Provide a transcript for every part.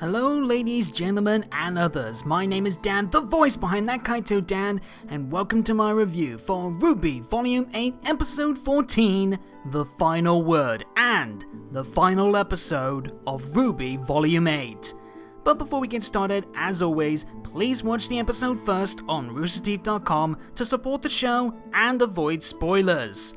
Hello ladies, gentlemen and others, my name is Dan, the voice behind that Kaito Dan, and welcome to my review for RWBY Volume 8 Episode 14, The Final Word, and the final episode of RWBY Volume 8. But before we get started, as always, please watch the episode first on roosterteeth.com to support the show and avoid spoilers.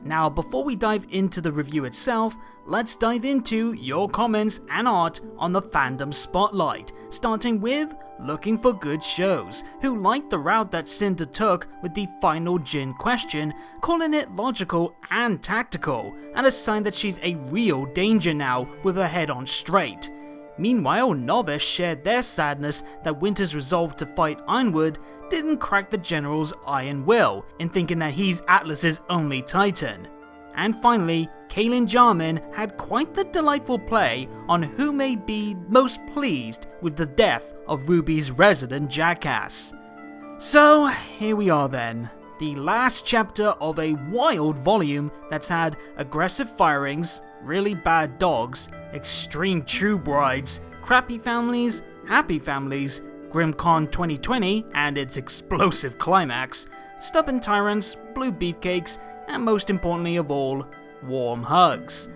Now, before we dive into the review itself, let's dive into your comments and art on the fandom spotlight, starting with Looking for Good Shows, who liked the route that Cinder took with the final Jin question, calling it logical and tactical, and a sign that she's a real danger now with her head on straight. Meanwhile, Novice shared their sadness that Winter's resolve to fight Ironwood didn't crack the General's iron will, in thinking that he's Atlas's only Titan. And finally, Kaylin Jarman had quite the delightful play on who may be most pleased with the death of RWBY's resident jackass. So, here we are then. The last chapter of a wild volume that's had aggressive firings, really bad dogs, extreme true brides, crappy families, happy families, GrimCon 2020 and its explosive climax, stubborn tyrants, blue beefcakes, and most importantly of all, warm hugs.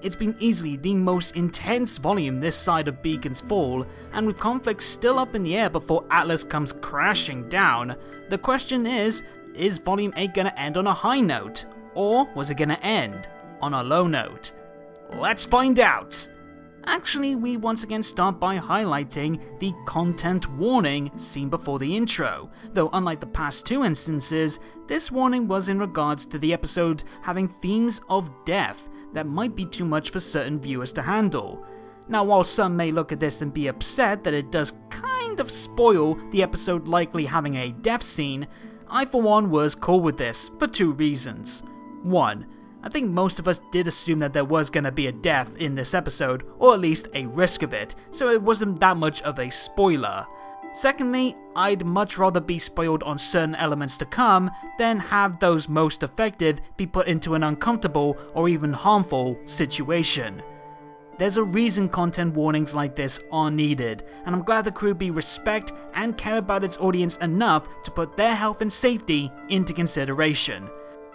It's been easily the most intense volume this side of Beacon's Fall, and with conflict still up in the air before Atlas comes crashing down, the question is Volume 8 gonna end on a high note, or was it gonna end on a low note? Let's find out! Actually, we once again start by highlighting the content warning seen before the intro, though unlike the past two instances, this warning was in regards to the episode having themes of death that might be too much for certain viewers to handle. Now, while some may look at this and be upset that it does kind of spoil the episode likely having a death scene, I for one was cool with this for two reasons. One, I think most of us did assume that there was gonna be a death in this episode, or at least a risk of it, so it wasn't that much of a spoiler. Secondly, I'd much rather be spoiled on certain elements to come than have those most effective be put into an uncomfortable or even harmful situation. There's a reason content warnings like this are needed, and I'm glad the RWBY respect and care about its audience enough to put their health and safety into consideration.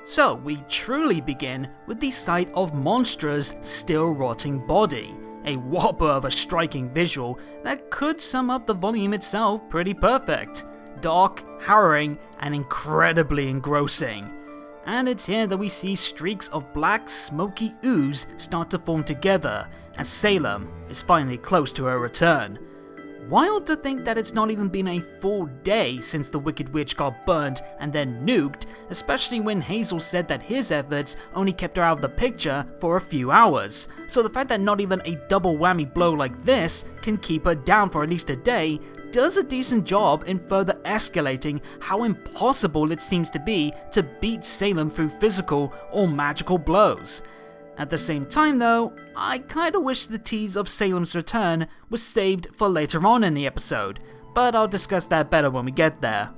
So we truly begin with the sight of Monstra's still rotting body, a whopper of a striking visual that could sum up the volume itself pretty perfect. Dark, harrowing, and incredibly engrossing. And it's here that we see streaks of black smoky ooze start to form together, as Salem is finally close to her return. Wild to think that it's not even been a full day since the Wicked Witch got burnt and then nuked, especially when Hazel said that his efforts only kept her out of the picture for a few hours. So the fact that not even a double whammy blow like this can keep her down for at least a day does a decent job in further escalating how impossible it seems to be to beat Salem through physical or magical blows. At the same time though, I kinda wish the tease of Salem's return was saved for later on in the episode, but I'll discuss that better when we get there.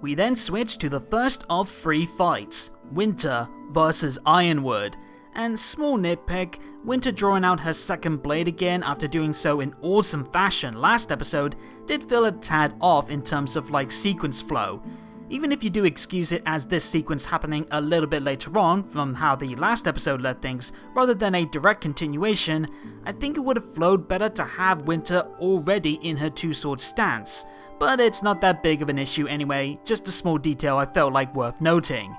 We then switch to the first of 3 fights, Winter vs Ironwood, and small nitpick, Winter drawing out her second blade again after doing so in awesome fashion last episode did feel a tad off in terms of sequence flow. Even if you do excuse it as this sequence happening a little bit later on from how the last episode led things, rather than a direct continuation, I think it would have flowed better to have Winter already in her two-sword stance. But it's not that big of an issue anyway, just a small detail I felt like worth noting.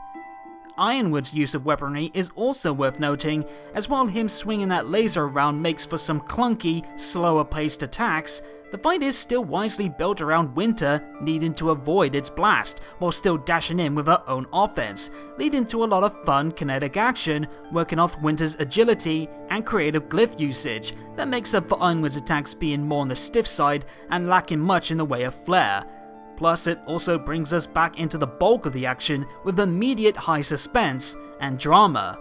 Ironwood's use of weaponry is also worth noting, as while him swinging that laser around makes for some clunky, slower paced attacks, the fight is still wisely built around Winter needing to avoid its blast, while still dashing in with her own offense, leading to a lot of fun kinetic action, working off Winter's agility and creative glyph usage that makes up for Ironwood's attacks being more on the stiff side and lacking much in the way of flair. Plus it also brings us back into the bulk of the action with immediate high suspense and drama.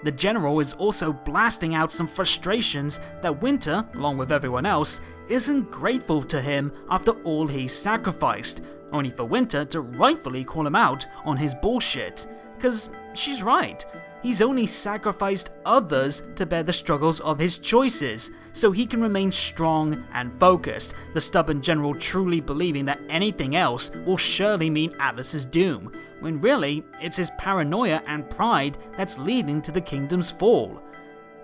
The General is also blasting out some frustrations that Winter, along with everyone else, isn't grateful to him after all he's sacrificed, only for Winter to rightfully call him out on his bullshit, cause she's right. He's only sacrificed others to bear the struggles of his choices, so he can remain strong and focused, the stubborn general truly believing that anything else will surely mean Atlas's doom, when really it's his paranoia and pride that's leading to the kingdom's fall.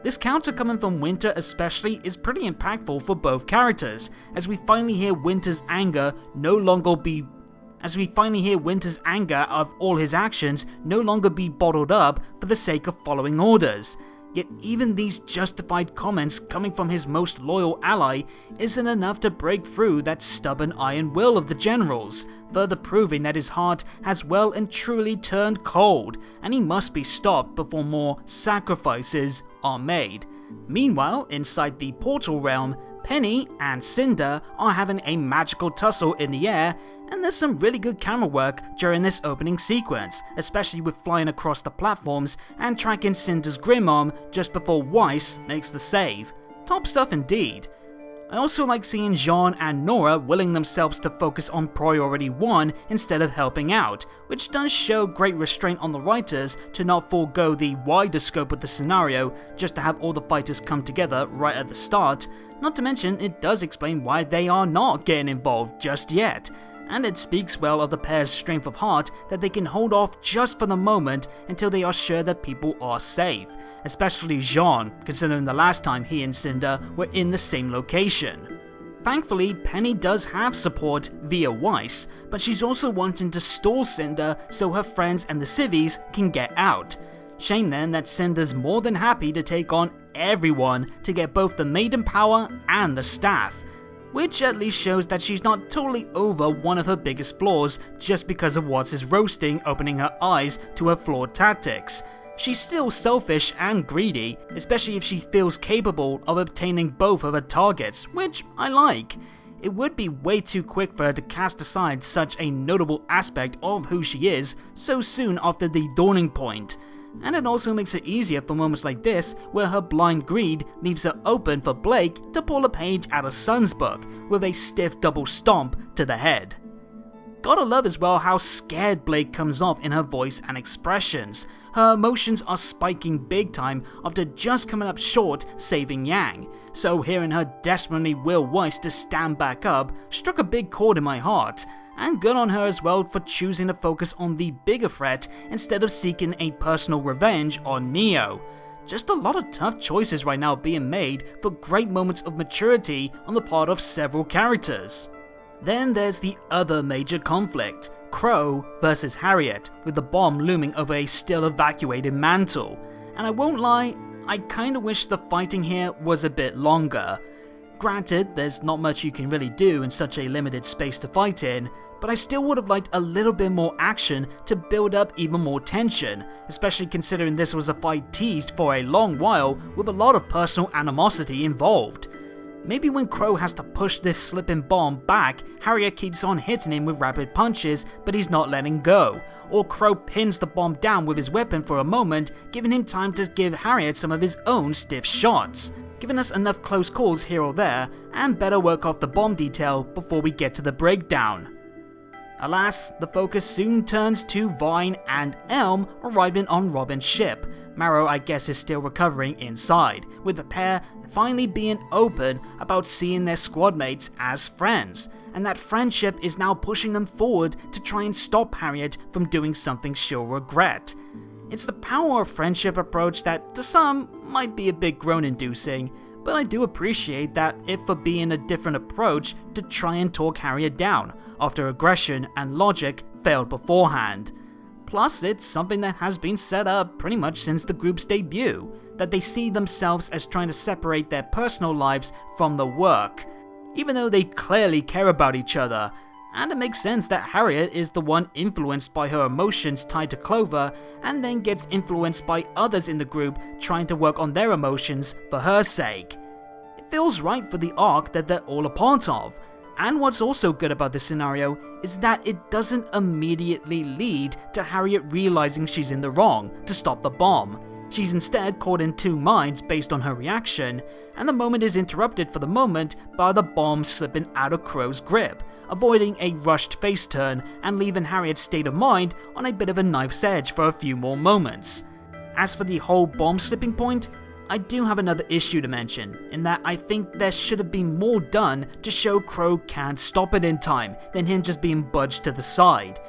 This counter coming from Winter especially is pretty impactful for both characters, as we finally hear Winter's anger of all his actions no longer be bottled up for the sake of following orders. Yet even these justified comments coming from his most loyal ally isn't enough to break through that stubborn iron will of the generals, further proving that his heart has well and truly turned cold, and he must be stopped before more sacrifices are made. Meanwhile, inside the portal realm, Penny and Cinder are having a magical tussle in the air, and there's some really good camera work during this opening sequence, especially with flying across the platforms and tracking Cinder's grim arm just before Weiss makes the save. Top stuff indeed. I also like seeing Jean and Nora willing themselves to focus on priority 1 instead of helping out, which does show great restraint on the writers to not forego the wider scope of the scenario just to have all the fighters come together right at the start. Not to mention, it does explain why they are not getting involved just yet, and it speaks well of the pair's strength of heart that they can hold off just for the moment until they are sure that people are safe, especially Jean, considering the last time he and Cinder were in the same location. Thankfully, Penny does have support via Weiss, but she's also wanting to stall Cinder so her friends and the civvies can get out. Shame then that Cinder's more than happy to take on everyone to get both the maiden power and the staff, which at least shows that she's not totally over one of her biggest flaws just because of Watts' roasting opening her eyes to her flawed tactics. She's still selfish and greedy, especially if she feels capable of obtaining both of her targets, which I like. It would be way too quick for her to cast aside such a notable aspect of who she is so soon after the dawning point. And it also makes it easier for moments like this where her blind greed leaves her open for Blake to pull a page out of Sun's book with a stiff double stomp to the head. Gotta love as well how scared Blake comes off in her voice and expressions. Her emotions are spiking big time after just coming up short saving Yang, so hearing her desperately will Weiss to stand back up struck a big chord in my heart. And good on her as well for choosing to focus on the bigger threat instead of seeking a personal revenge on Neo. Just a lot of tough choices right now being made for great moments of maturity on the part of several characters. Then there's the other major conflict, Crow versus Harriet, with the bomb looming over a still evacuated Mantle. And I won't lie, I kinda wish the fighting here was a bit longer. Granted, there's not much you can really do in such a limited space to fight in, but I still would have liked a little bit more action to build up even more tension, especially considering this was a fight teased for a long while with a lot of personal animosity involved. Maybe when Crow has to push this slipping bomb back, Harriet keeps on hitting him with rapid punches, but he's not letting go, or Crow pins the bomb down with his weapon for a moment, giving him time to give Harriet some of his own stiff shots, giving us enough close calls here or there, and better work off the bomb detail before we get to the breakdown. Alas, the focus soon turns to Vine and Elm arriving on Robin's ship. Marrow, I guess, is still recovering inside, with the pair finally being open about seeing their squad mates as friends, and that friendship is now pushing them forward to try and stop Harriet from doing something she'll regret. It's the power of friendship approach that, to some, might be a bit groan-inducing, but I do appreciate that if for being a different approach to try and talk Harriet down, after aggression and logic failed beforehand. Plus, it's something that has been set up pretty much since the group's debut, that they see themselves as trying to separate their personal lives from the work, even though they clearly care about each other. And it makes sense that Harriet is the one influenced by her emotions tied to Clover, and then gets influenced by others in the group trying to work on their emotions for her sake. It feels right for the arc that they're all a part of. And what's also good about this scenario is that it doesn't immediately lead to Harriet realizing she's in the wrong to stop the bomb. She's instead caught in two minds based on her reaction, and the moment is interrupted for the moment by the bomb slipping out of Crow's grip, avoiding a rushed face turn and leaving Harriet's state of mind on a bit of a knife's edge for a few more moments. As for the whole bomb slipping point, I do have another issue to mention, in that I think there should have been more done to show Crow can't stop it in time than him just being budged to the side.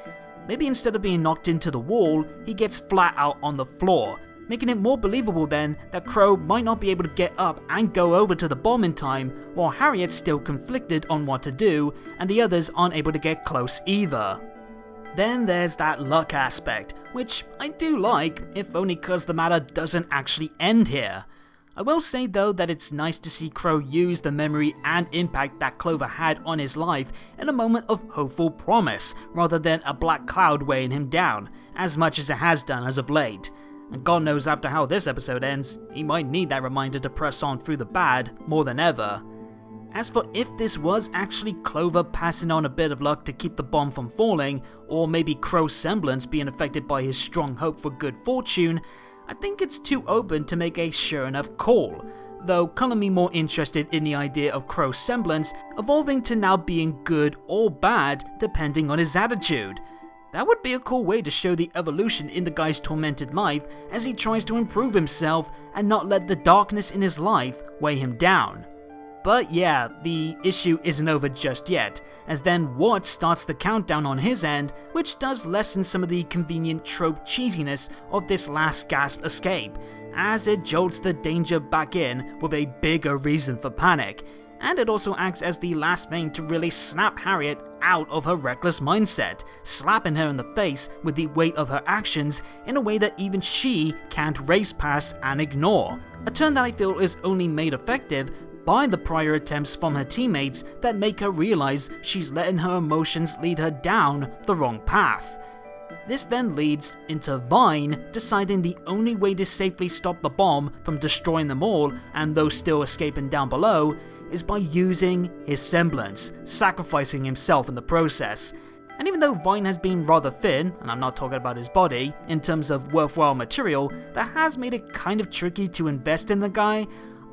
Maybe instead of being knocked into the wall, he gets flat out on the floor, making it more believable then that Crow might not be able to get up and go over to the bomb in time, while Harriet's still conflicted on what to do, and the others aren't able to get close either. Then there's that luck aspect, which I do like, if only cause the matter doesn't actually end here. I will say though that it's nice to see Crow use the memory and impact that Clover had on his life in a moment of hopeful promise, rather than a black cloud weighing him down, as much as it has done as of late. And God knows after how this episode ends, he might need that reminder to press on through the bad more than ever. As for if this was actually Clover passing on a bit of luck to keep the bomb from falling, or maybe Crow's semblance being affected by his strong hope for good fortune, I think it's too open to make a sure enough call, though calling me more interested in the idea of Crow's semblance evolving to now being good or bad depending on his attitude. That would be a cool way to show the evolution in the guy's tormented life as he tries to improve himself and not let the darkness in his life weigh him down. But yeah, the issue isn't over just yet, as then Watt starts the countdown on his end, which does lessen some of the convenient trope cheesiness of this last gasp escape, as it jolts the danger back in with a bigger reason for panic, and it also acts as the last thing to really snap Harriet out of her reckless mindset, slapping her in the face with the weight of her actions in a way that even she can't race past and ignore, a turn that I feel is only made effective by the prior attempts from her teammates that make her realize she's letting her emotions lead her down the wrong path. This then leads into Vine deciding the only way to safely stop the bomb from destroying them all and those still escaping down below is by using his semblance, sacrificing himself in the process. And even though Vine has been rather thin, and I'm not talking about his body, in terms of worthwhile material, that has made it kind of tricky to invest in the guy,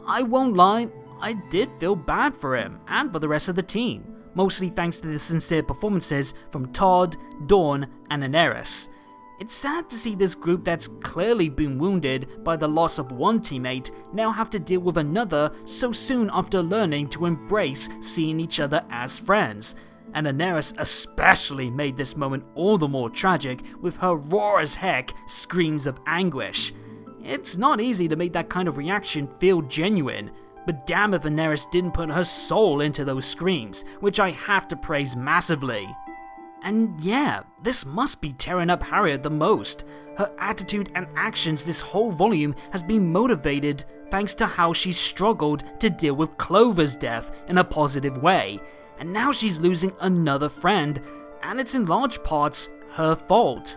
I won't lie, I did feel bad for him and for the rest of the team, mostly thanks to the sincere performances from Todd, Dawn, and Daenerys. It's sad to see this group that's clearly been wounded by the loss of one teammate now have to deal with another so soon after learning to embrace seeing each other as friends. And Daenerys especially made this moment all the more tragic with her raw as heck screams of anguish. It's not easy to make that kind of reaction feel genuine, but damn if Daenerys didn't put her soul into those screams, which I have to praise massively. And yeah, this must be tearing up Harriet the most. Her attitude and actions this whole volume has been motivated thanks to how she's struggled to deal with Clover's death in a positive way, and now she's losing another friend, and it's in large parts her fault.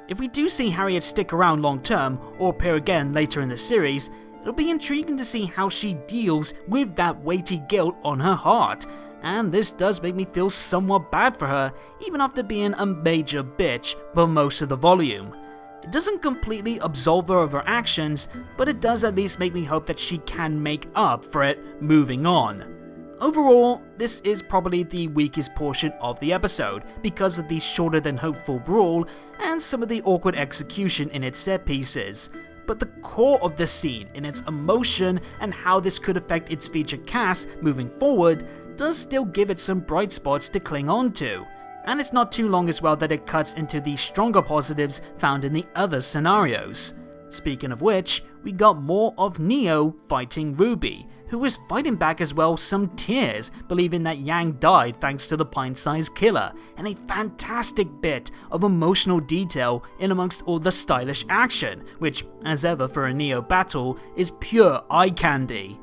If we do see Harriet stick around long term, or appear again later in the series, it'll be intriguing to see how she deals with that weighty guilt on her heart, and this does make me feel somewhat bad for her, even after being a major bitch for most of the volume. It doesn't completely absolve her of her actions, but it does at least make me hope that she can make up for it moving on. Overall, this is probably the weakest portion of the episode, because of the shorter than hopeful brawl, and some of the awkward execution in its set pieces. But the core of the scene, in its emotion and how this could affect its featured cast moving forward, does still give it some bright spots to cling on to. And it's not too long as well that it cuts into the stronger positives found in the other scenarios. Speaking of which, we got more of Neo fighting RWBY, who was fighting back as well some tears, believing that Yang died thanks to the pint-sized killer, and a fantastic bit of emotional detail in amongst all the stylish action, which, as ever for a Neo battle, is pure eye candy.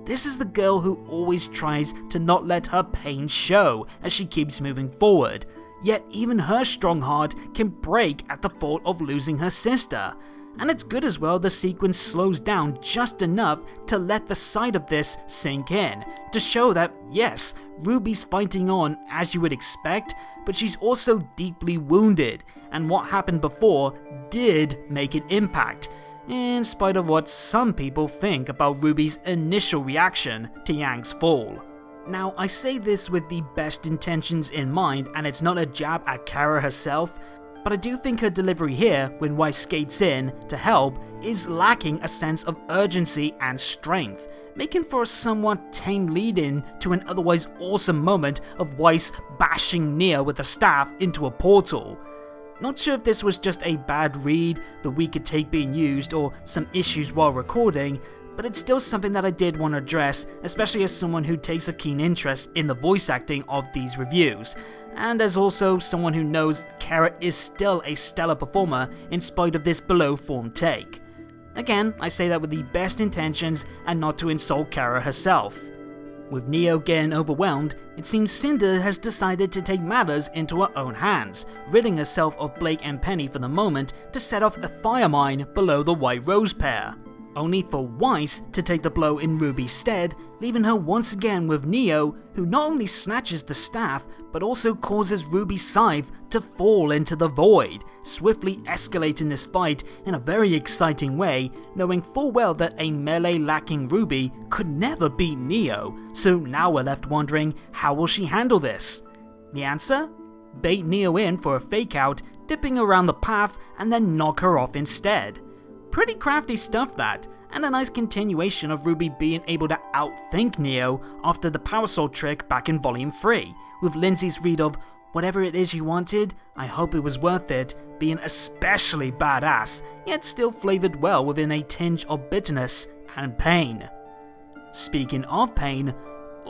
This is the girl who always tries to not let her pain show as she keeps moving forward, yet even her strong heart can break at the thought of losing her sister. And it's good as well the sequence slows down just enough to let the sight of this sink in, to show that yes, RWBY's fighting on as you would expect, but she's also deeply wounded, and what happened before did make an impact. in spite of what some people think about RWBY's initial reaction to Yang's fall. Now, I say this with the best intentions in mind, and it's not a jab at Kara herself, but I do think her delivery here, when Weiss skates in to help, is lacking a sense of urgency and strength, making for a somewhat tame lead-in to an otherwise awesome moment of Weiss bashing Neo with a staff into a portal. Not sure if this was just a bad read that we could take being used or some issues while recording, but it's still something that I did want to address, especially as someone who takes a keen interest in the voice acting of these reviews, and as also someone who knows Kara is still a stellar performer in spite of this below form take. Again, I say that with the best intentions and not to insult Kara herself. With Neo getting overwhelmed, it seems Cinder has decided to take matters into her own hands, ridding herself of Blake and Penny for the moment to set off a fire mine below the White Rose pair, only for Weiss to take the blow in RWBY's stead, leaving her once again with Neo, who not only snatches the staff, but also causes RWBY's scythe to fall into the void, swiftly escalating this fight in a very exciting way, knowing full well that a melee-lacking RWBY could never beat Neo, so now we're left wondering, how will she handle this? The answer? Bait Neo in for a fake-out, dipping around the path, and then knock her off instead. Pretty crafty stuff that, and a nice continuation of RWBY being able to outthink Neo after the Power Sword trick back in Volume 3, with Lindsay's read of "Whatever it is you wanted, I hope it was worth it" being especially badass, yet still flavoured well within a tinge of bitterness and pain. Speaking of pain,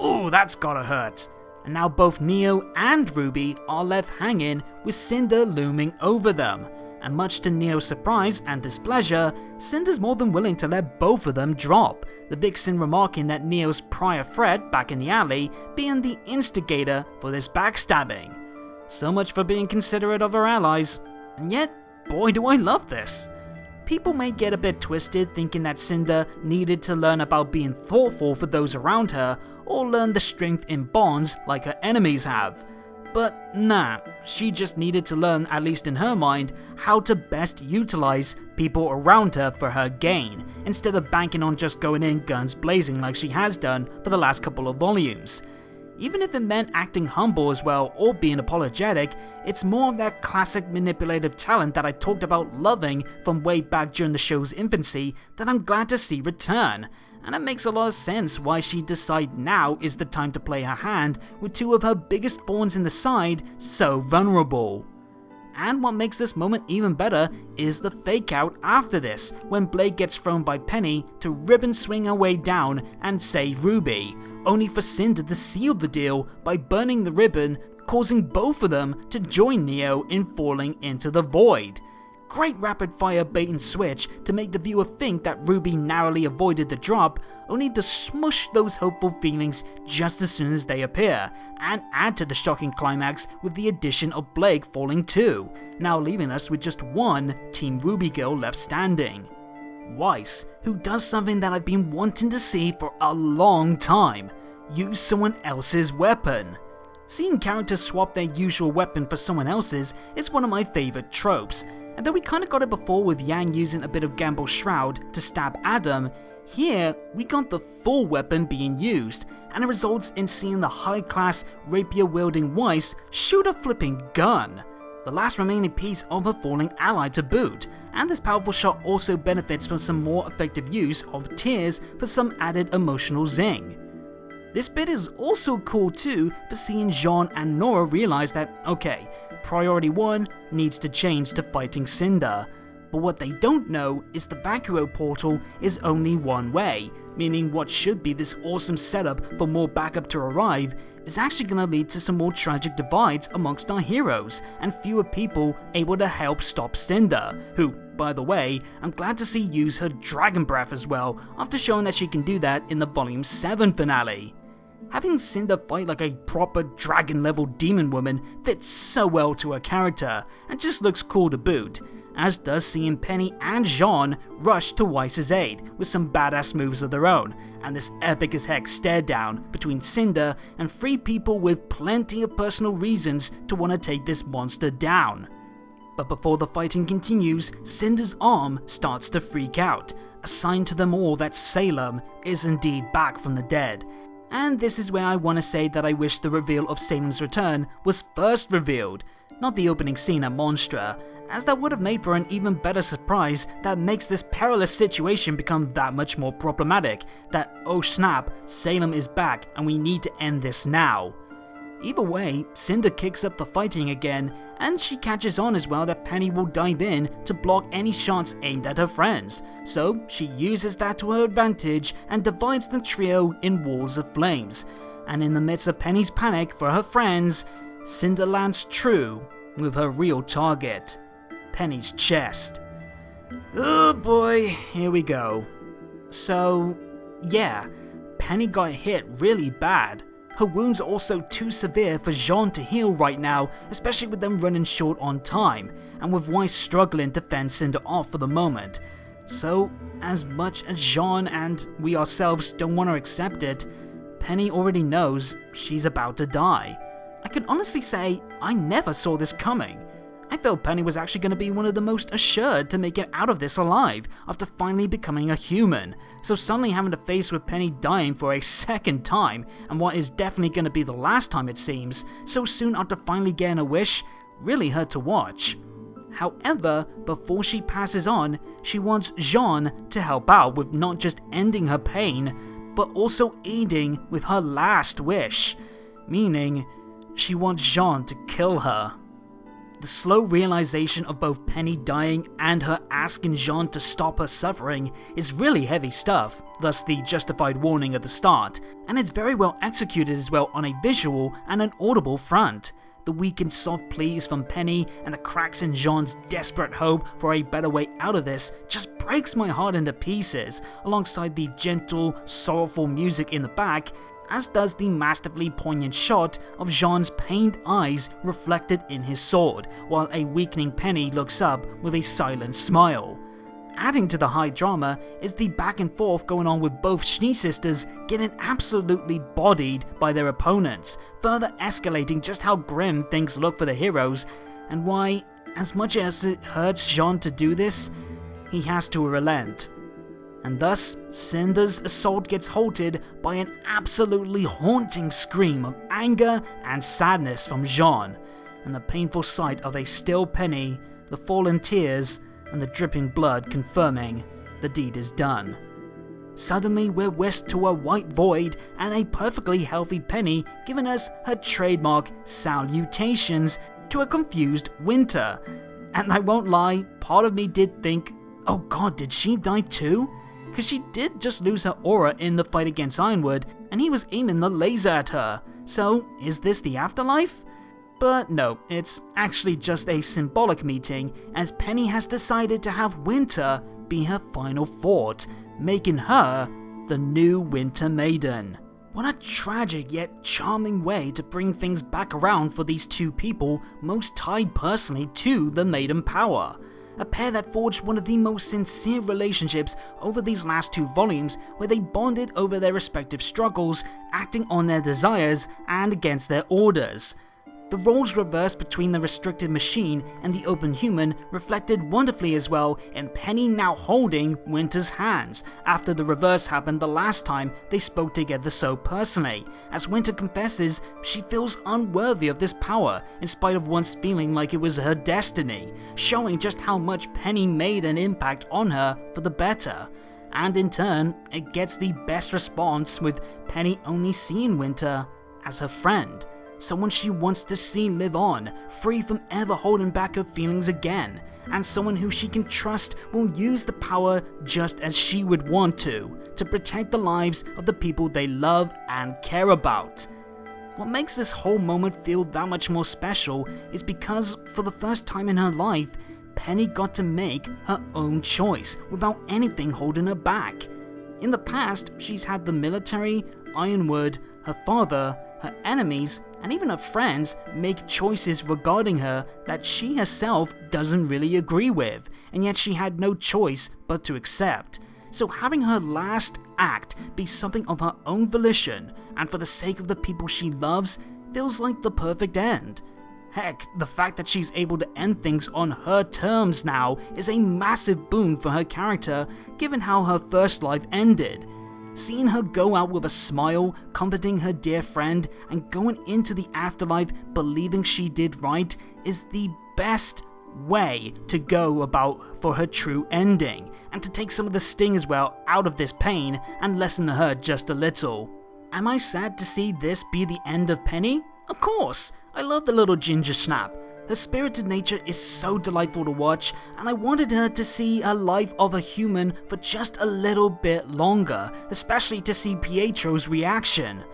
ooh, that's gotta hurt. And now both Neo and RWBY are left hanging with Cinder looming over them. And much to Neo's surprise and displeasure, Cinder's more than willing to let both of them drop, the Vixen remarking that Neo's prior threat back in the alley being the instigator for this backstabbing. So much for being considerate of her allies, and yet, boy do I love this. People may get a bit twisted thinking that Cinder needed to learn about being thoughtful for those around her, or learn the strength in bonds like her enemies have. But nah, she just needed to learn, at least in her mind, how to best utilize people around her for her gain, instead of banking on just going in guns blazing like she has done for the last couple of volumes. Even if it meant acting humble as well or being apologetic, it's more of that classic manipulative talent that I talked about loving from way back during the show's infancy that I'm glad to see return. And it makes a lot of sense why she decided now is the time to play her hand with two of her biggest thorns in the side so vulnerable. And what makes this moment even better is the fake out after this, when Blake gets thrown by Penny to ribbon swing her way down and save RWBY, only for Cinder to seal the deal by burning the ribbon, causing both of them to join Neo in falling into the void. Great rapid fire bait and switch to make the viewer think that RWBY narrowly avoided the drop, only to smush those hopeful feelings just as soon as they appear, and add to the shocking climax with the addition of Blake falling too, now leaving us with just one Team RWBY girl left standing. Weiss, who does something that I've been wanting to see for a long time, use someone else's weapon. Seeing characters swap their usual weapon for someone else's is one of my favourite tropes, and though we kinda got it before with Yang using a bit of Gamble's Shroud to stab Adam, here we got the full weapon being used, and it results in seeing the high-class rapier-wielding Weiss shoot a flipping gun, the last remaining piece of a falling ally to boot, and this powerful shot also benefits from some more effective use of tears for some added emotional zing. This bit is also cool too for seeing Jean and Nora realize that, okay, priority 1 needs to change to fighting Cinder, but what they don't know is the Vacuo portal is only one way, meaning what should be this awesome setup for more backup to arrive is actually going to lead to some more tragic divides amongst our heroes and fewer people able to help stop Cinder, who, by the way, I'm glad to see use her Dragon Breath as well after showing that she can do that in the Volume 7 finale. Having Cinder fight like a proper dragon-level demon woman fits so well to her character, and just looks cool to boot, as does seeing Penny and Jean rush to Weiss's aid with some badass moves of their own, and this epic as heck stare down between Cinder and 3 people with plenty of personal reasons to want to take this monster down. But before the fighting continues, Cinder's arm starts to freak out, a sign to them all that Salem is indeed back from the dead. And this is where I want to say that I wish the reveal of Salem's return was first revealed, not the opening scene at Monstra, as that would have made for an even better surprise that makes this perilous situation become that much more problematic, that oh snap, Salem is back and we need to end this now. Either way, Cinder kicks up the fighting again, and she catches on as well that Penny will dive in to block any shots aimed at her friends, so she uses that to her advantage and divides the trio in walls of flames. And in the midst of Penny's panic for her friends, Cinder lands true with her real target, Penny's chest. Oh boy, here we go. So, yeah, Penny got hit really bad. Her wounds are also too severe for Jean to heal right now, especially with them running short on time, and with Weiss struggling to fend Cinder off for the moment. So, as much as Jean and we ourselves don't want to accept it, Penny already knows she's about to die. I can honestly say I never saw this coming. I felt Penny was actually going to be one of the most assured to make it out of this alive after finally becoming a human, so suddenly having to face with Penny dying for a second time, and what is definitely going to be the last time it seems, so soon after finally getting a wish, really hurt to watch. However, before she passes on, she wants Jean to help out with not just ending her pain, but also aiding with her last wish, meaning she wants Jean to kill her. The slow realization of both Penny dying and her asking Jean to stop her suffering is really heavy stuff, thus the justified warning at the start, and it's very well executed as well on a visual and an audible front. The weak and soft pleas from Penny and the cracks in Jean's desperate hope for a better way out of this just breaks my heart into pieces, alongside the gentle, sorrowful music in the back, as does the masterfully poignant shot of Jean's pained eyes reflected in his sword, while a weakening Penny looks up with a silent smile. Adding to the high drama is the back and forth going on with both Schnee sisters getting absolutely bodied by their opponents, further escalating just how grim things look for the heroes, and why, as much as it hurts Jean to do this, he has to relent. And thus, Cinder's assault gets halted by an absolutely haunting scream of anger and sadness from Jean, and the painful sight of a still Penny, the fallen tears, and the dripping blood confirming the deed is done. Suddenly, we're whisked to a white void and a perfectly healthy Penny giving us her trademark salutations to a confused Winter. And I won't lie, part of me did think, oh god, did she die too? Because she did just lose her aura in the fight against Ironwood, and he was aiming the laser at her. So, is this the afterlife? But no, it's actually just a symbolic meeting, as Penny has decided to have Winter be her final fort, making her the new Winter Maiden. What a tragic yet charming way to bring things back around for these two people most tied personally to the Maiden power. A pair that forged one of the most sincere relationships over these last two volumes, where they bonded over their respective struggles, acting on their desires and against their orders. The roles reversed between the restricted machine and the open human reflected wonderfully as well in Penny now holding Winter's hands, after the reverse happened the last time they spoke together so personally, as Winter confesses she feels unworthy of this power in spite of once feeling like it was her destiny, showing just how much Penny made an impact on her for the better. And in turn, it gets the best response, with Penny only seeing Winter as her friend. Someone she wants to see live on, free from ever holding back her feelings again, and someone who she can trust will use the power just as she would want to protect the lives of the people they love and care about. What makes this whole moment feel that much more special is because, for the first time in her life, Penny got to make her own choice without anything holding her back. In the past, she's had the military, Ironwood, her father, her enemies, and even her friends make choices regarding her that she herself doesn't really agree with, and yet she had no choice but to accept. So having her last act be something of her own volition, and for the sake of the people she loves, feels like the perfect end. Heck, the fact that she's able to end things on her terms now is a massive boon for her character, given how her first life ended. Seeing her go out with a smile, comforting her dear friend, and going into the afterlife believing she did right is the best way to go about for her true ending, and to take some of the sting as well out of this pain and lessen the hurt just a little. Am I sad to see this be the end of Penny? Of course! I love the little ginger snap. Her spirited nature is so delightful to watch, and I wanted her to see a life of a human for just a little bit longer, especially to see Pietro's reaction.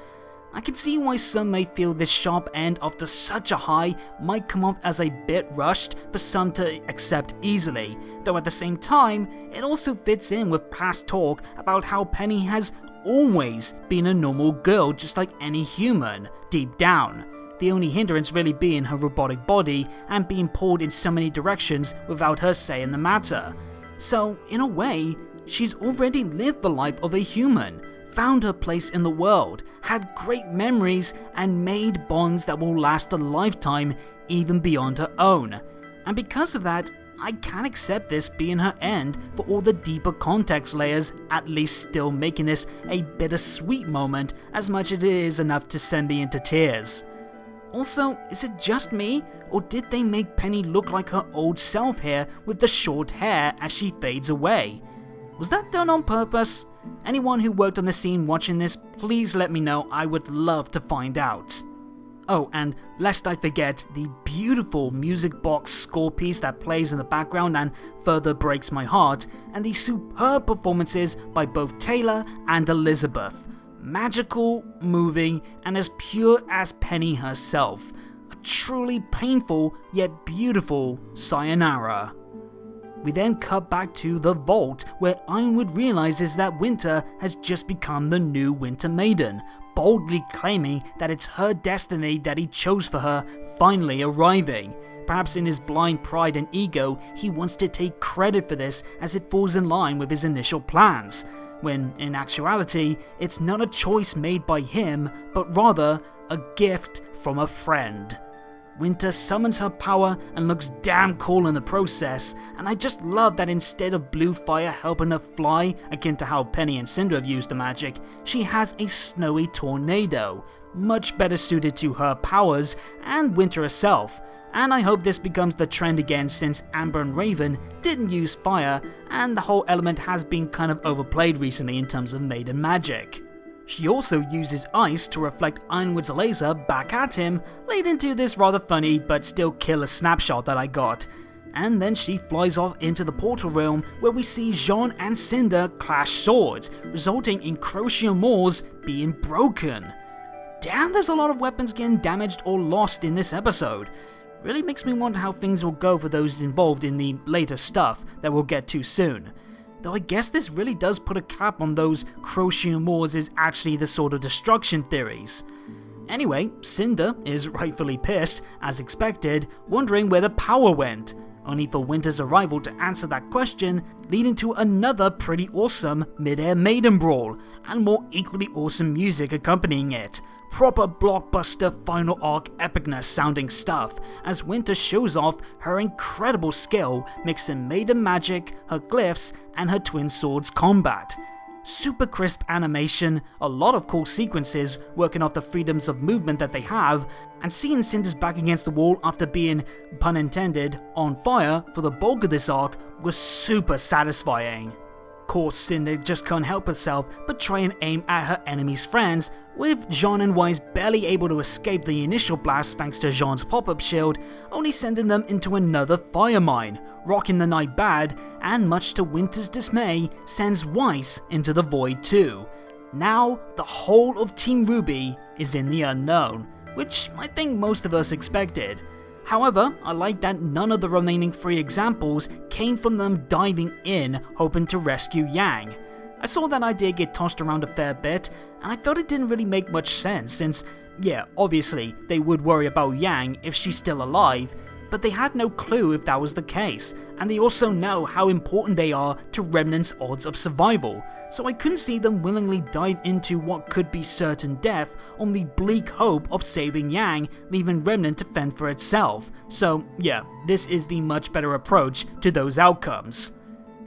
I can see why some may feel this sharp end after such a high might come off as a bit rushed for some to accept easily, though at the same time, it also fits in with past talk about how Penny has always been a normal girl just like any human, deep down. The only hindrance really being her robotic body and being pulled in so many directions without her say in the matter. So, in a way, she's already lived the life of a human, found her place in the world, had great memories, and made bonds that will last a lifetime even beyond her own. And because of that, I can accept this being her end for all the deeper context layers, at least still making this a bittersweet moment as much as it is enough to send me into tears. Also, is it just me, or did they make Penny look like her old self here with the short hair as she fades away? Was that done on purpose? Anyone who worked on the scene watching this, please let me know, I would love to find out. Oh, and lest I forget, the beautiful music box score piece that plays in the background and further breaks my heart, and the superb performances by both Taylor and Elizabeth. Magical, moving, and as pure as Penny herself. A truly painful yet beautiful sayonara. We then cut back to the vault, where Ironwood realizes that Winter has just become the new Winter Maiden, boldly claiming that it's her destiny that he chose for her finally arriving. Perhaps in his blind pride and ego, he wants to take credit for this as it falls in line with his initial plans, when in actuality, it's not a choice made by him, but rather a gift from a friend. Winter summons her power and looks damn cool in the process, and I just love that instead of blue fire helping her fly, akin to how Penny and Cinder have used the magic, she has a snowy tornado, much better suited to her powers and Winter herself. And I hope this becomes the trend again, since Amber and Raven didn't use fire, and the whole element has been kind of overplayed recently in terms of maiden magic. She also uses ice to reflect Ironwood's laser back at him, leading to this rather funny but still killer snapshot that I got. And then she flies off into the portal realm, where we see Jean and Cinder clash swords, resulting in Crochet Moors being broken. Damn, there's a lot of weapons getting damaged or lost in this episode. Really makes me wonder how things will go for those involved in the later stuff that we'll get to soon. Though I guess this really does put a cap on those Crochet Moors is actually the sort of destruction theories. Anyway, Cinder is rightfully pissed, as expected, wondering where the power went, only for Winter's arrival to answer that question, leading to another pretty awesome mid-air maiden brawl, and more equally awesome music accompanying it. Proper blockbuster final arc epicness sounding stuff, as Winter shows off her incredible skill mixing maiden magic, her glyphs, and her twin swords combat. Super crisp animation, a lot of cool sequences working off the freedoms of movement that they have, and seeing Cinder's back against the wall after being, pun intended, on fire for the bulk of this arc was super satisfying. Of course, Cinder just can't help herself but try and aim at her enemy's friends, with Jean and Wise barely able to escape the initial blast thanks to Jean's pop-up shield, only sending them into another fire mine, rocking the night bad, and much to Winter's dismay, sends Weiss into the void too. Now, the whole of Team RWBY is in the unknown, which I think most of us expected. However, I like that none of the remaining 3 examples came from them diving in hoping to rescue Yang. I saw that idea get tossed around a fair bit, and I felt it didn't really make much sense since, yeah, obviously they would worry about Yang if she's still alive, but they had no clue if that was the case, and they also know how important they are to Remnant's odds of survival, so I couldn't see them willingly dive into what could be certain death on the bleak hope of saving Yang, leaving Remnant to fend for itself. So yeah, this is the much better approach to those outcomes.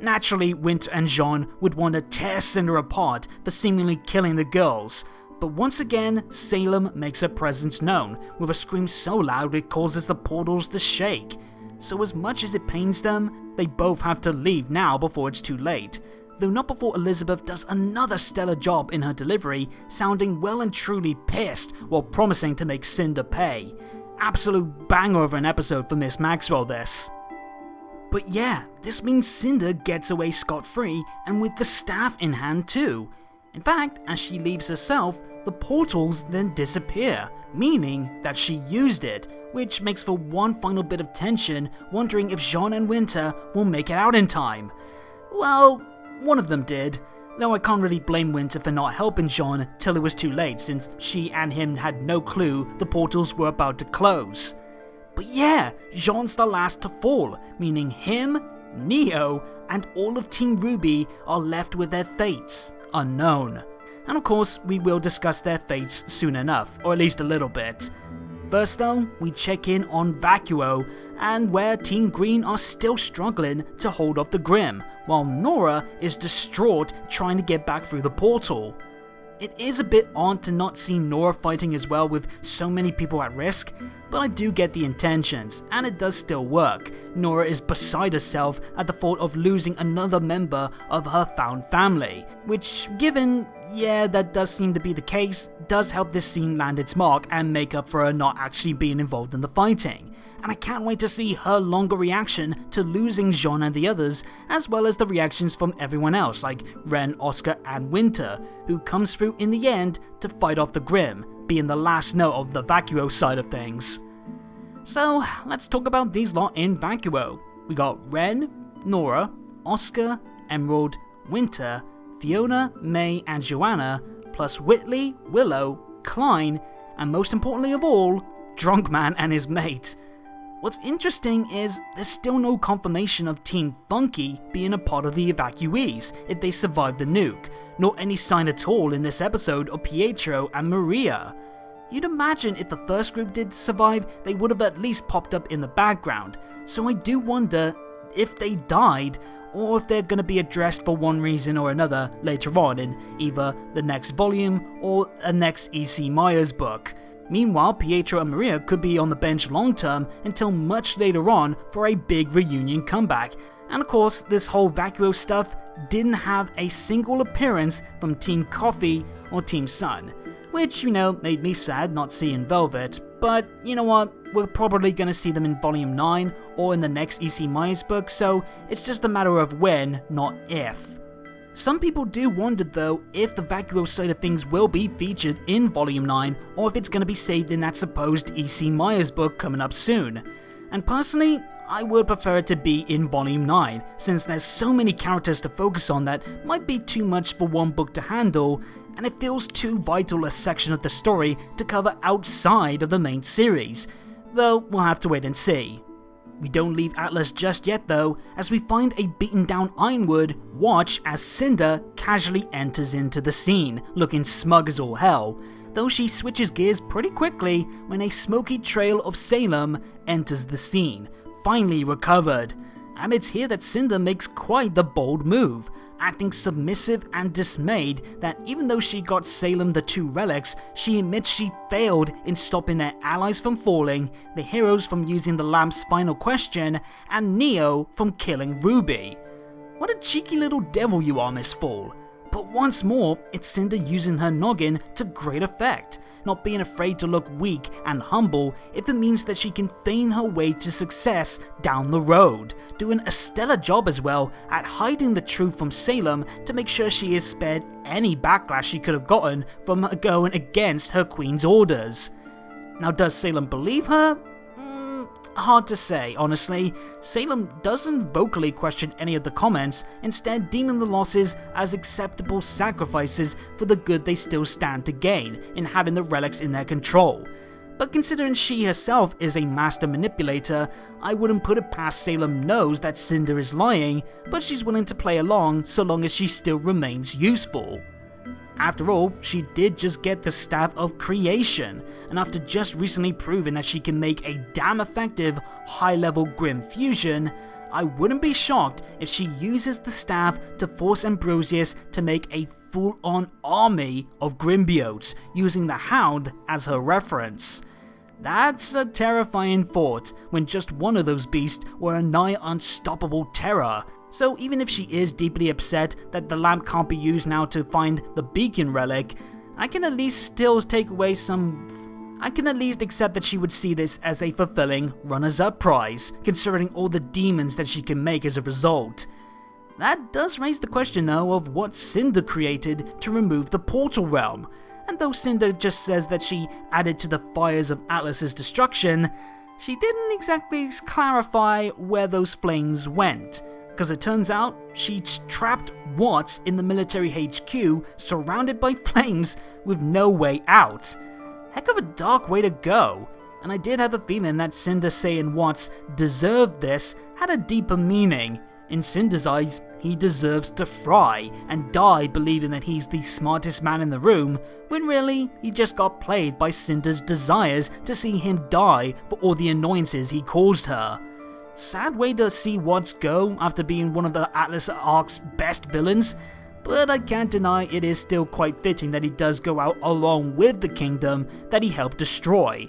Naturally, Winter and Jean would want to tear Cinder apart for seemingly killing the girls, but once again, Salem makes her presence known, with a scream so loud it causes the portals to shake. So as much as it pains them, they both have to leave now before it's too late, though not before Elizabeth does another stellar job in her delivery, sounding well and truly pissed while promising to make Cinder pay. Absolute banger of an episode for Miss Maxwell this. But yeah, this means Cinder gets away scot-free and with the staff in hand too. In fact, as she leaves herself, the portals then disappear, meaning that she used it, which makes for one final bit of tension, wondering if Jean and Winter will make it out in time. Well, one of them did, though I can't really blame Winter for not helping Jean till it was too late, since she and him had no clue the portals were about to close. But yeah, Jean's the last to fall, meaning him, Neo, and all of Team RWBY are left with their fates unknown. And of course, we will discuss their fates soon enough, or at least a little bit. First though, we check in on Vacuo, and where Team Green are still struggling to hold off the Grim, while Nora is distraught trying to get back through the portal. It is a bit odd to not see Nora fighting as well with so many people at risk, but I do get the intentions, and it does still work. Nora is beside herself at the thought of losing another member of her found family, which, given, yeah, that does seem to be the case, does help this scene land its mark and make up for her not actually being involved in the fighting. And I can't wait to see her longer reaction to losing Jean and the others, as well as the reactions from everyone else like Ren, Oscar and Winter, who comes through in the end to fight off the Grim, being the last note of the Vacuo side of things. So let's talk about these lot in Vacuo. We got Ren, Nora, Oscar, Emerald, Winter, Fiona, May and Joanna, plus Whitley, Willow, Klein, and most importantly of all, Drunkman and his mate. What's interesting is there's still no confirmation of Team Funky being a part of the evacuees if they survive the nuke, nor any sign at all in this episode of Pietro and Maria. You'd imagine if the first group did survive, they would have at least popped up in the background, so I do wonder if they died, or if they're going to be addressed for one reason or another later on in either the next volume or a next E.C. Myers book. Meanwhile, Pietro and Maria could be on the bench long term until much later on for a big reunion comeback. And of course, this whole Vacuo stuff didn't have a single appearance from Team Coffee or Team Sun, which, you know, made me sad not seeing Velvet, but you know what, we're probably going to see them in Volume 9 or in the next E.C. Myers book, so it's just a matter of when, not if. Some people do wonder though if the Vacuo side of things will be featured in Volume 9 or if it's going to be saved in that supposed E.C. Myers book coming up soon. And personally, I would prefer it to be in Volume 9, since there's so many characters to focus on that might be too much for one book to handle, and it feels too vital a section of the story to cover outside of the main series, though we'll have to wait and see. We don't leave Atlas just yet though, as we find a beaten down Ironwood watch as Cinder casually enters into the scene, looking smug as all hell, though she switches gears pretty quickly when a smoky trail of Salem enters the scene, finally recovered. And it's here that Cinder makes quite the bold move, acting submissive and dismayed that even though she got Salem the 2 relics, she admits she failed in stopping their allies from falling, the heroes from using the lamp's final question, and Neo from killing RWBY. What a cheeky little devil you are, Miss Fall. But once more, it's Cinder using her noggin to great effect, not being afraid to look weak and humble if it means that she can feign her way to success down the road, doing a stellar job as well at hiding the truth from Salem to make sure she is spared any backlash she could have gotten from going against her queen's orders. Now, does Salem believe her? Hard to say, honestly. Salem doesn't vocally question any of the comments, instead deeming the losses as acceptable sacrifices for the good they still stand to gain in having the relics in their control. But considering she herself is a master manipulator, I wouldn't put it past Salem knows that Cinder is lying, but she's willing to play along so long as she still remains useful. After all, she did just get the Staff of Creation, and after just recently proving that she can make a damn effective high-level Grim fusion, I wouldn't be shocked if she uses the staff to force Ambrosius to make a full-on army of Grimbiotes, using the Hound as her reference. That's a terrifying thought, when just one of those beasts were a nigh unstoppable terror. So even if she is deeply upset that the lamp can't be used now to find the beacon relic, I can at least accept that she would see this as a fulfilling runners-up prize, considering all the demons that she can make as a result. That does raise the question though of what Cinder created to remove the portal realm, and though Cinder just says that she added to the fires of Atlas's destruction, she didn't exactly clarify where those flames went, because it turns out she's trapped Watts in the military HQ surrounded by flames with no way out. Heck of a dark way to go, and I did have the feeling that Cinder saying Watts deserved this had a deeper meaning. In Cinder's eyes, he deserves to fry and die believing that he's the smartest man in the room, when really he just got played by Cinder's desires to see him die for all the annoyances he caused her. Sad way to see Watts go after being one of the Atlas arc's best villains, but I can't deny it is still quite fitting that he does go out along with the kingdom that he helped destroy.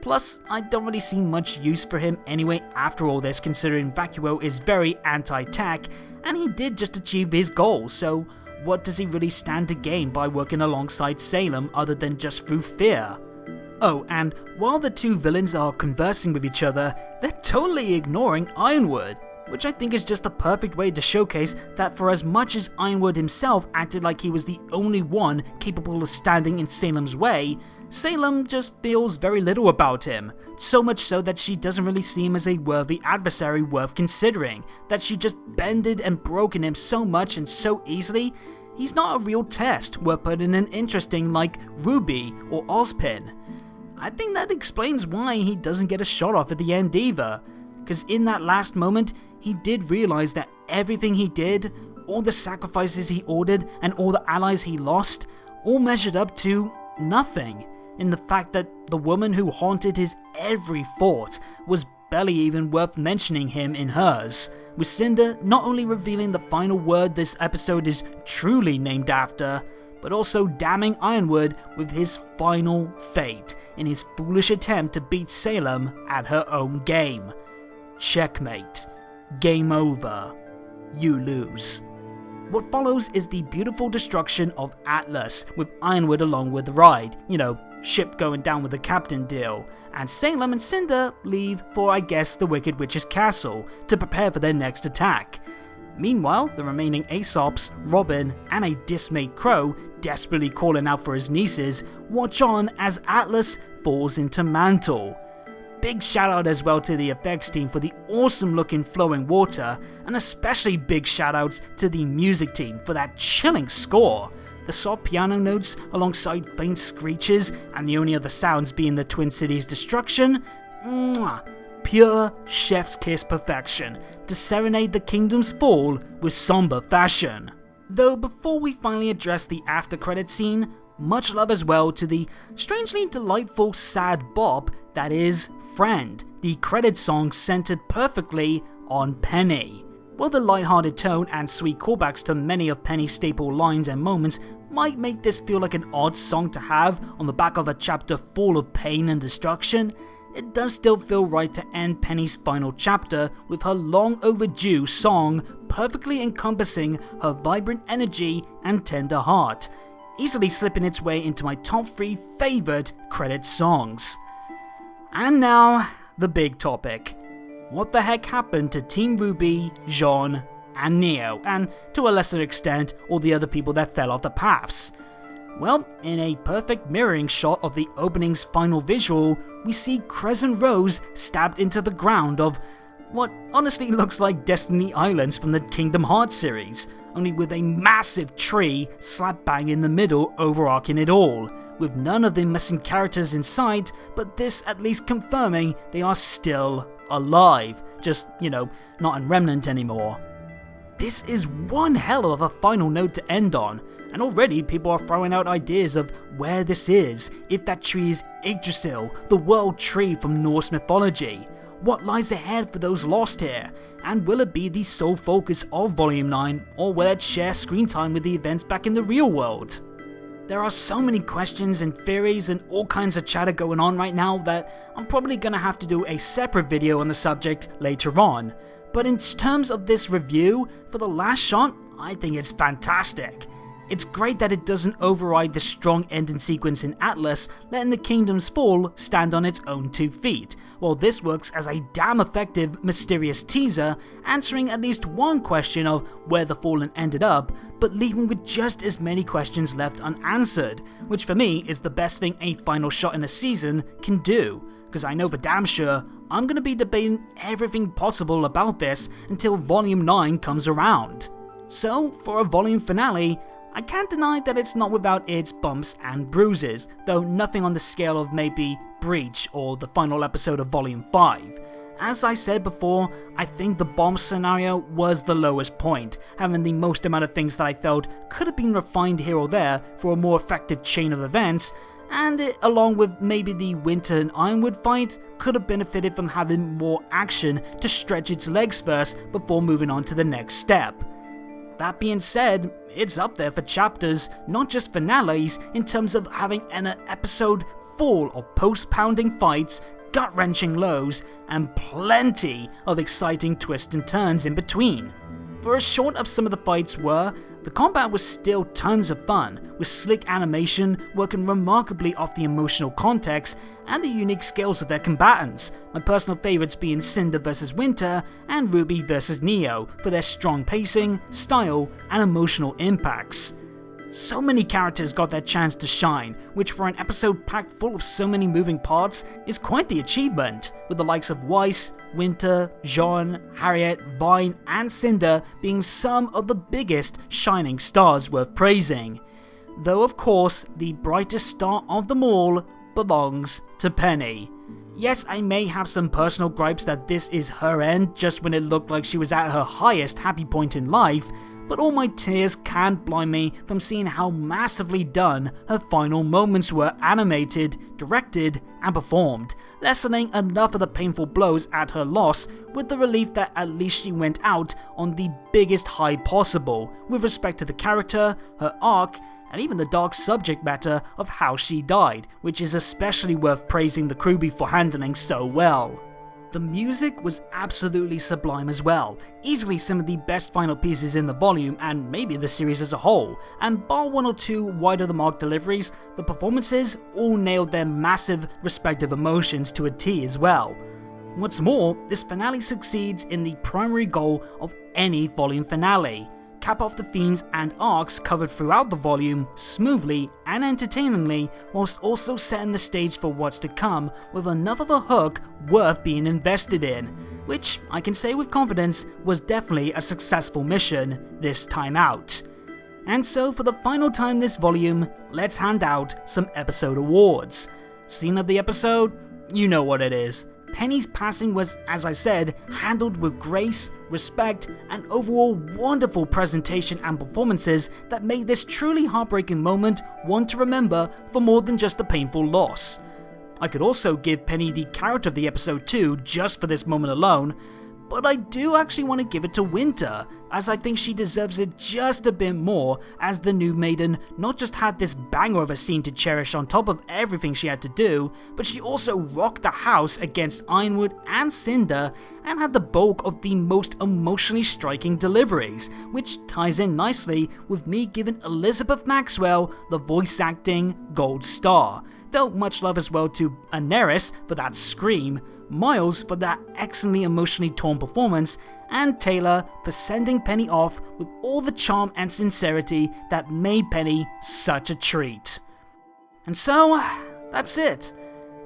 Plus, I don't really see much use for him anyway after all this, considering Vacuo is very anti-tech, and he did just achieve his goal, so what does he really stand to gain by working alongside Salem other than just through fear? Oh, and while the two villains are conversing with each other, they're totally ignoring Ironwood, which I think is just the perfect way to showcase that for as much as Ironwood himself acted like he was the only one capable of standing in Salem's way, Salem just feels very little about him, so much so that she doesn't really see him as a worthy adversary worth considering, that she just bended and broken him so much and so easily. He's not a real test worth putting in interesting like RWBY or Ozpin. I think that explains why he doesn't get a shot off at the end either, because in that last moment, he did realize that everything he did, all the sacrifices he ordered, and all the allies he lost, all measured up to nothing, in the fact that the woman who haunted his every thought was barely even worth mentioning him in hers, with Cinder not only revealing the final word this episode is truly named after, but also damning Ironwood with his final fate in his foolish attempt to beat Salem at her own game. Checkmate. Game over. You lose. What follows is the beautiful destruction of Atlas, with Ironwood along with the ride, ship going down with the captain deal, and Salem and Cinder leave for I guess the Wicked Witch's castle to prepare for their next attack. Meanwhile, the remaining Aesops, Robin, and a dismayed Crow, desperately calling out for his nieces, watch on as Atlas falls into Mantle. Big shout out as well to the effects team for the awesome looking flowing water, and especially big shout outs to the music team for that chilling score. The soft piano notes alongside faint screeches and the only other sounds being the Twin Cities' destruction. Pure chef's kiss perfection to serenade the kingdom's fall with somber fashion. Though before we finally address the after credit scene, much love as well to the strangely delightful sad bop that is Friend, the credit song centered perfectly on Penny. While the lighthearted tone and sweet callbacks to many of Penny's staple lines and moments might make this feel like an odd song to have on the back of a chapter full of pain and destruction, it does still feel right to end Penny's final chapter with her long overdue song perfectly encompassing her vibrant energy and tender heart, easily slipping its way into my top 3 favourite credit songs. And now, the big topic. What the heck happened to Team RWBY, Jean, and Neo, and to a lesser extent, all the other people that fell off the paths? Well, in a perfect mirroring shot of the opening's final visual, we see Crescent Rose stabbed into the ground of what honestly looks like Destiny Islands from the Kingdom Hearts series, only with a massive tree slap bang in the middle overarching it all, with none of the missing characters in sight, but this at least confirming they are still alive, just, not in Remnant anymore. This is one hell of a final note to end on, and already people are throwing out ideas of where this is, if that tree is Yggdrasil, the world tree from Norse mythology. What lies ahead for those lost here, and will it be the sole focus of Volume 9, or will it share screen time with the events back in the real world? There are so many questions and theories and all kinds of chatter going on right now that I'm probably gonna have to do a separate video on the subject later on. But in terms of this review, for the last shot, I think it's fantastic. It's great that it doesn't override the strong ending sequence in Atlas, letting the kingdom's fall stand on its own 2 feet, while this works as a damn effective, mysterious teaser, answering at least one question of where the Fallen ended up, but leaving with just as many questions left unanswered, which for me is the best thing a final shot in a season can do, because I know for damn sure I'm going to be debating everything possible about this until Volume 9 comes around. So, for a volume finale, I can't deny that it's not without its bumps and bruises, though nothing on the scale of maybe Breach or the final episode of Volume 5. As I said before, I think the bomb scenario was the lowest point, having the most amount of things that I felt could have been refined here or there for a more effective chain of events, and it, along with maybe the Winter and Ironwood fight, could have benefited from having more action to stretch its legs first before moving on to the next step. That being said, it's up there for chapters, not just finales, in terms of having an episode full of post-pounding fights, gut-wrenching lows, and plenty of exciting twists and turns in between. For as short as some of the fights were, the combat was still tons of fun, with slick animation working remarkably off the emotional context and the unique skills of their combatants, my personal favourites being Cinder vs Winter and RWBY vs Neo for their strong pacing, style, and emotional impacts. So many characters got their chance to shine, which for an episode packed full of so many moving parts is quite the achievement, with the likes of Weiss, Winter, Jean, Harriet, Vine, and Cinder being some of the biggest shining stars worth praising. Though of course, the brightest star of them all belongs to Penny. Yes, I may have some personal gripes that this is her end just when it looked like she was at her highest happy point in life, but all my tears can't blind me from seeing how massively done her final moments were animated, directed, and performed, lessening enough of the painful blows at her loss with the relief that at least she went out on the biggest high possible with respect to the character, her arc, and even the dark subject matter of how she died, which is especially worth praising the RWBY for handling so well. The music was absolutely sublime as well, easily some of the best final pieces in the volume and maybe the series as a whole, and bar one or two wide-of-the-mark deliveries, the performances all nailed their massive respective emotions to a T as well. What's more, this finale succeeds in the primary goal of any volume finale: cap off the themes and arcs covered throughout the volume smoothly and entertainingly, whilst also setting the stage for what's to come with enough of a hook worth being invested in, which I can say with confidence was definitely a successful mission this time out. And so for the final time this volume, let's hand out some episode awards. Scene of the episode? You know what it is. Penny's passing was, as I said, handled with grace, respect, and overall wonderful presentation and performances that made this truly heartbreaking moment one to remember for more than just the painful loss. I could also give Penny the character of the episode too, just for this moment alone, but I do actually want to give it to Winter, as I think she deserves it just a bit more, as the new maiden not just had this banger of a scene to cherish on top of everything she had to do, but she also rocked the house against Ironwood and Cinder, and had the bulk of the most emotionally striking deliveries, which ties in nicely with me giving Elizabeth Maxwell the voice acting gold star. Though much love as well to Aneris for that scream, Miles for that excellently emotionally torn performance, and Taylor for sending Penny off with all the charm and sincerity that made Penny such a treat. And so, that's it.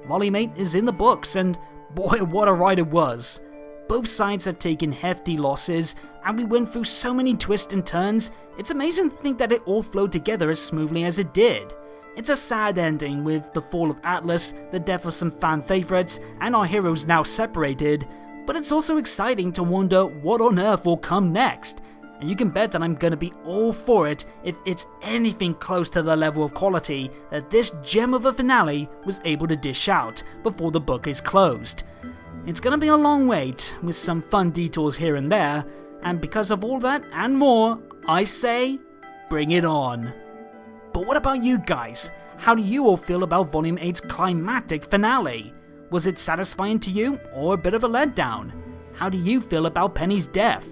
Volume 8 is in the books, and boy what a ride it was. Both sides have taken hefty losses, and we went through so many twists and turns. It's amazing to think that it all flowed together as smoothly as it did. It's a sad ending with the fall of Atlas, the death of some fan favourites, and our heroes now separated, but it's also exciting to wonder what on earth will come next. And you can bet that I'm gonna be all for it if it's anything close to the level of quality that this gem of a finale was able to dish out before the book is closed. It's gonna be a long wait, with some fun detours here and there, and because of all that and more, I say, bring it on. But what about you guys? How do you all feel about Volume 8's climactic finale? Was it satisfying to you, or a bit of a letdown? How do you feel about Penny's death?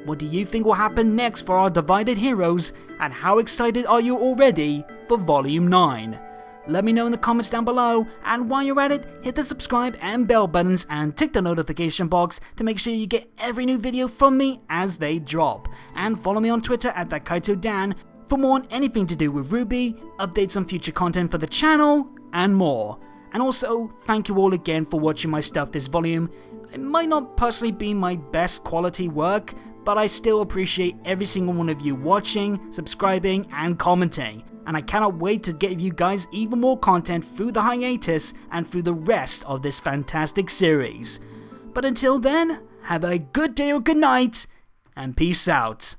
What do you think will happen next for our divided heroes, and how excited are you already for Volume 9? Let me know in the comments down below, and while you're at it, hit the subscribe and bell buttons and tick the notification box to make sure you get every new video from me as they drop. And follow me on Twitter at @KaitoDan for more on anything to do with RWBY, updates on future content for the channel, and more. And also, thank you all again for watching my stuff this volume. It might not personally be my best quality work, but I still appreciate every single one of you watching, subscribing, and commenting. And I cannot wait to get you guys even more content through the hiatus and through the rest of this fantastic series. But until then, have a good day or good night, and peace out.